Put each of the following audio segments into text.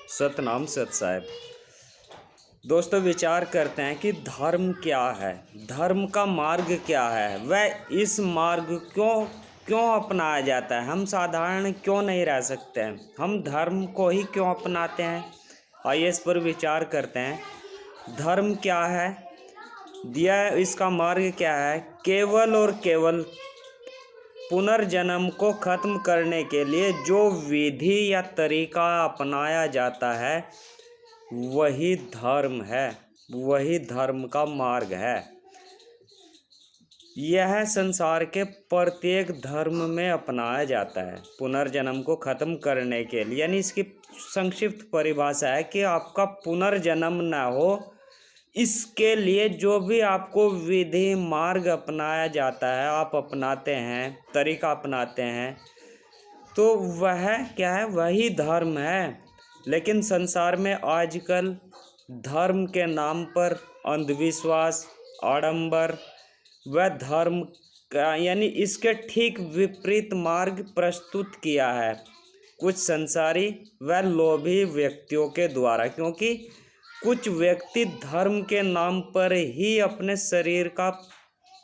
सतनाम सत साहब। दोस्तों, विचार करते हैं कि धर्म क्या है, धर्म का मार्ग क्या है, वह इस मार्ग क्यों अपनाया जाता है। हम साधारण क्यों नहीं रह सकते हैं, हम धर्म को ही क्यों अपनाते हैं। आइए इस पर विचार करते हैं। धर्म क्या है, दिया इसका मार्ग क्या है। केवल और केवल पुनर्जन्म को खत्म करने के लिए जो विधि या तरीका अपनाया जाता है वही धर्म है, वही धर्म का मार्ग है। यह संसार के प्रत्येक धर्म में अपनाया जाता है पुनर्जन्म को खत्म करने के लिए। यानी इसकी संक्षिप्त परिभाषा है कि आपका पुनर्जन्म ना हो, इसके लिए जो भी आपको विधि मार्ग अपनाया जाता है, आप अपनाते हैं, तरीका अपनाते हैं, तो वह क्या है, वही धर्म है। लेकिन संसार में आजकल धर्म के नाम पर अंधविश्वास, आडंबर व धर्म का यानी इसके ठीक विपरीत मार्ग प्रस्तुत किया है कुछ संसारी व लोभी व्यक्तियों के द्वारा। क्योंकि कुछ व्यक्ति धर्म के नाम पर ही अपने शरीर का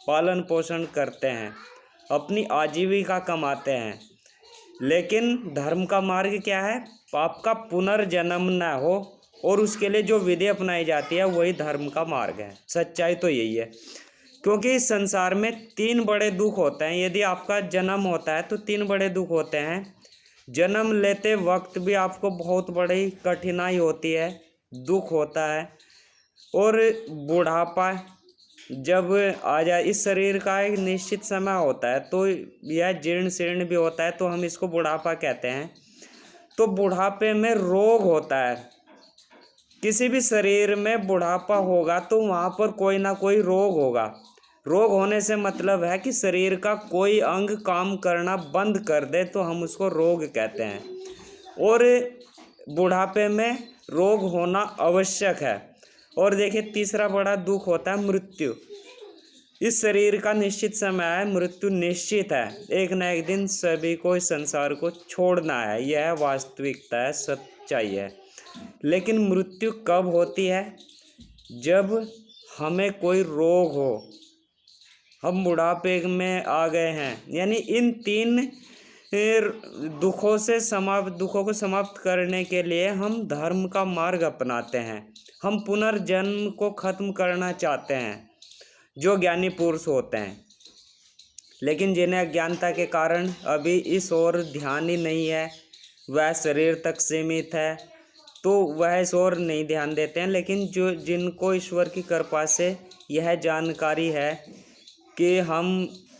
पालन पोषण करते हैं, अपनी आजीविका कमाते हैं। लेकिन धर्म का मार्ग क्या है, आपका पुनर्जन्म न हो, और उसके लिए जो विधि अपनाई जाती है वही धर्म का मार्ग है। सच्चाई तो यही है। क्योंकि इस संसार में 3 बड़े दुख होते हैं। यदि आपका जन्म होता है तो 3 बड़े दुख होते हैं। जन्म लेते वक्त भी आपको बहुत बड़ी कठिनाई होती है, दुख होता है। और बुढ़ापा जब आ जाए, इस शरीर का एक निश्चित समय होता है, तो यह जीर्ण शीर्ण भी होता है, तो हम इसको बुढ़ापा कहते हैं। तो बुढ़ापे में रोग होता है। किसी भी शरीर में बुढ़ापा होगा तो वहाँ पर कोई ना कोई रोग होगा। रोग होने से मतलब है कि शरीर का कोई अंग काम करना बंद कर दे, तो हम उसको रोग कहते हैं। और बुढ़ापे में रोग होना आवश्यक है। और देखिए, तीसरा बड़ा दुख होता है मृत्यु। इस शरीर का निश्चित समय है, मृत्यु निश्चित है। एक न एक दिन सभी को इस संसार को छोड़ना है, यह वास्तविकता है, सच्चाई है। लेकिन मृत्यु कब होती है, जब हमें कोई रोग हो, हम बुढ़ापे में आ गए हैं। यानी इन 3 दुखों को समाप्त करने के लिए हम धर्म का मार्ग अपनाते हैं। हम पुनर्जन्म को खत्म करना चाहते हैं, जो ज्ञानी पुरुष होते हैं। लेकिन जिन्हें अज्ञानता के कारण अभी इस ओर ध्यान ही नहीं है, वह शरीर तक सीमित है, तो वह इस ओर नहीं ध्यान देते हैं। लेकिन जिनको ईश्वर की कृपा से यह जानकारी है कि हम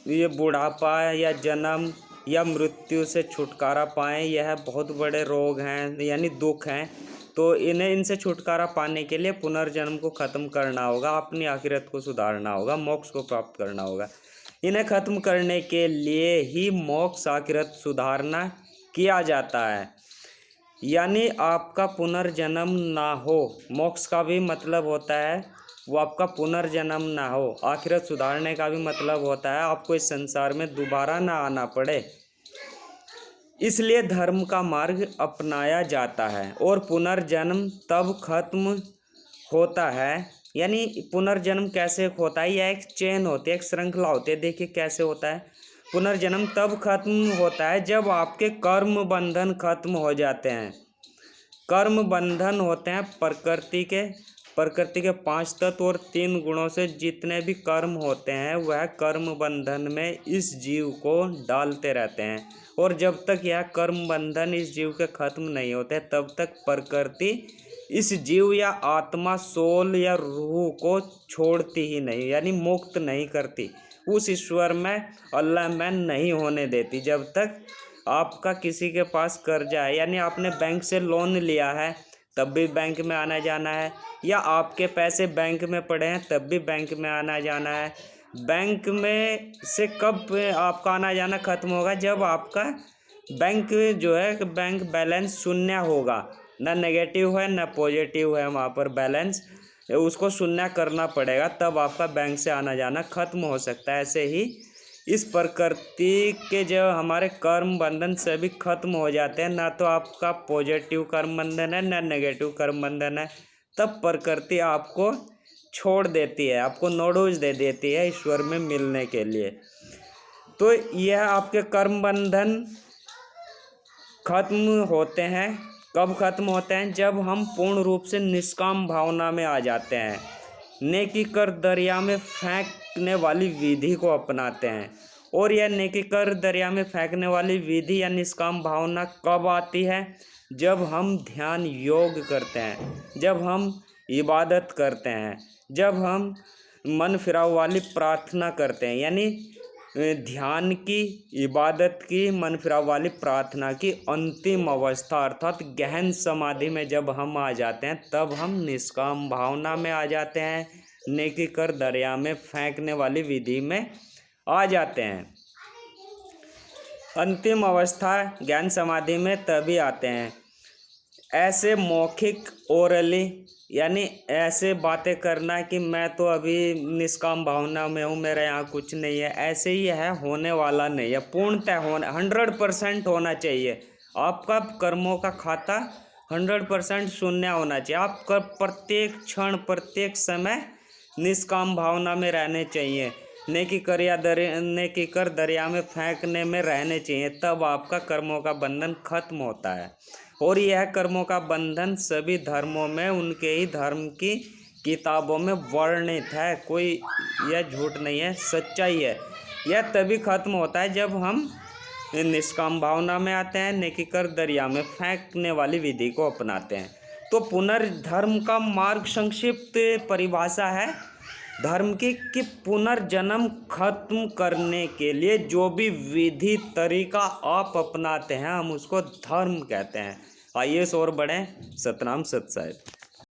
ये बुढ़ापा या जन्म या मृत्यु से छुटकारा पाएँ, यह बहुत बड़े रोग हैं यानी दुख हैं, तो इनसे छुटकारा पाने के लिए पुनर्जन्म को ख़त्म करना होगा, अपनी आखिरत को सुधारना होगा, मोक्ष को प्राप्त करना होगा। इन्हें ख़त्म करने के लिए ही मोक्ष, आखिरत सुधारना किया जाता है। यानी आपका पुनर्जन्म ना हो, मोक्ष का भी मतलब होता है वो आपका पुनर्जन्म ना हो। आखिरत सुधारने का भी मतलब होता है आपको इस संसार में दोबारा ना आना पड़े। इसलिए धर्म का मार्ग अपनाया जाता है। और पुनर्जन्म तब खत्म होता है, यानी पुनर्जन्म कैसे होता है, यह एक चेन होती है, एक श्रृंखला होती है। देखिए कैसे होता है। पुनर्जन्म तब खत्म होता है जब आपके कर्म बंधन खत्म हो जाते हैं। कर्म बंधन होते हैं प्रकृति के 5 तत्व और 3 गुणों से जितने भी कर्म होते हैं, वह कर्म बंधन में इस जीव को डालते रहते हैं। और जब तक यह कर्म बंधन इस जीव के खत्म नहीं होते, तब तक प्रकृति इस जीव या आत्मा, सोल या रूह को छोड़ती ही नहीं, यानी मुक्त नहीं करती, उस ईश्वर में, अल्लाह में नहीं होने देती। जब तक आपका किसी के पास कर्जा है, यानी आपने बैंक से लोन लिया है, तब भी बैंक में आना जाना है, या आपके पैसे बैंक में पड़े हैं तब भी बैंक में आना जाना है। बैंक में से कब आपका आना जाना खत्म होगा, जब आपका बैंक जो है, बैंक बैलेंस शून्य होगा, ना नेगेटिव है ना पॉजिटिव है, वहाँ पर बैलेंस उसको शून्य करना पड़ेगा, तब आपका बैंक से आना जाना खत्म हो सकता है। ऐसे ही इस प्रकृति के जब हमारे कर्म बंधन सभी खत्म हो जाते हैं, ना तो आपका पॉजिटिव कर्म बंधन है ना नेगेटिव कर्म बंधन है, तब प्रकृति आपको छोड़ देती है, आपको नोडोज दे देती है ईश्वर में मिलने के लिए। तो यह आपके कर्म बंधन खत्म होते हैं। कब खत्म होते हैं? जब हम पूर्ण रूप से निष्काम भावना में आ जाते हैं, नेकी कर दरिया में फेंकने वाली विधि को अपनाते हैं। और यह नेकी कर दरिया में फेंकने वाली विधि या निष्काम भावना कब आती है? जब हम ध्यान योग करते हैं, जब हम इबादत करते हैं, जब हम मन फिराव वाली प्रार्थना करते हैं, यानी ध्यान की, इबादत की, मन फिराव वाली प्रार्थना की अंतिम अवस्था अर्थात गहन समाधि में जब हम आ जाते हैं, तब हम निष्काम भावना में आ जाते हैं, नेकी कर दरिया में फेंकने वाली विधि में आ जाते हैं। अंतिम अवस्था ज्ञान समाधि में तभी आते हैं। ऐसे मौखिक ओरली, यानी ऐसे बातें करना कि मैं तो अभी निष्काम भावना में हूँ, मेरे यहाँ कुछ नहीं है, ऐसे ही है, होने वाला नहीं है। पूर्णतः होना 100% होना चाहिए। आपका कर्मों का खाता 100% शून्य होना चाहिए। आपका प्रत्येक क्षण, प्रत्येक समय निष्काम भावना में रहने चाहिए, नेकी कर दरिया में फेंकने में रहने चाहिए, तब आपका कर्मों का बंधन खत्म होता है। और यह कर्मों का बंधन सभी धर्मों में, उनके ही धर्म की किताबों में वर्णित है, कोई यह झूठ नहीं है, सच्चाई है। यह तभी खत्म होता है जब हम निष्काम भावना में आते हैं, नेकी कर दरिया में फेंकने वाली विधि को अपनाते हैं। तो पुनर्धर्म का मार्ग संक्षिप्त परिभाषा है धर्म की कि पुनर्जन्म खत्म करने के लिए जो भी विधि तरीका आप अपनाते हैं, हम उसको धर्म कहते हैं। आइए और बढ़ें। सतनाम सत साहिब।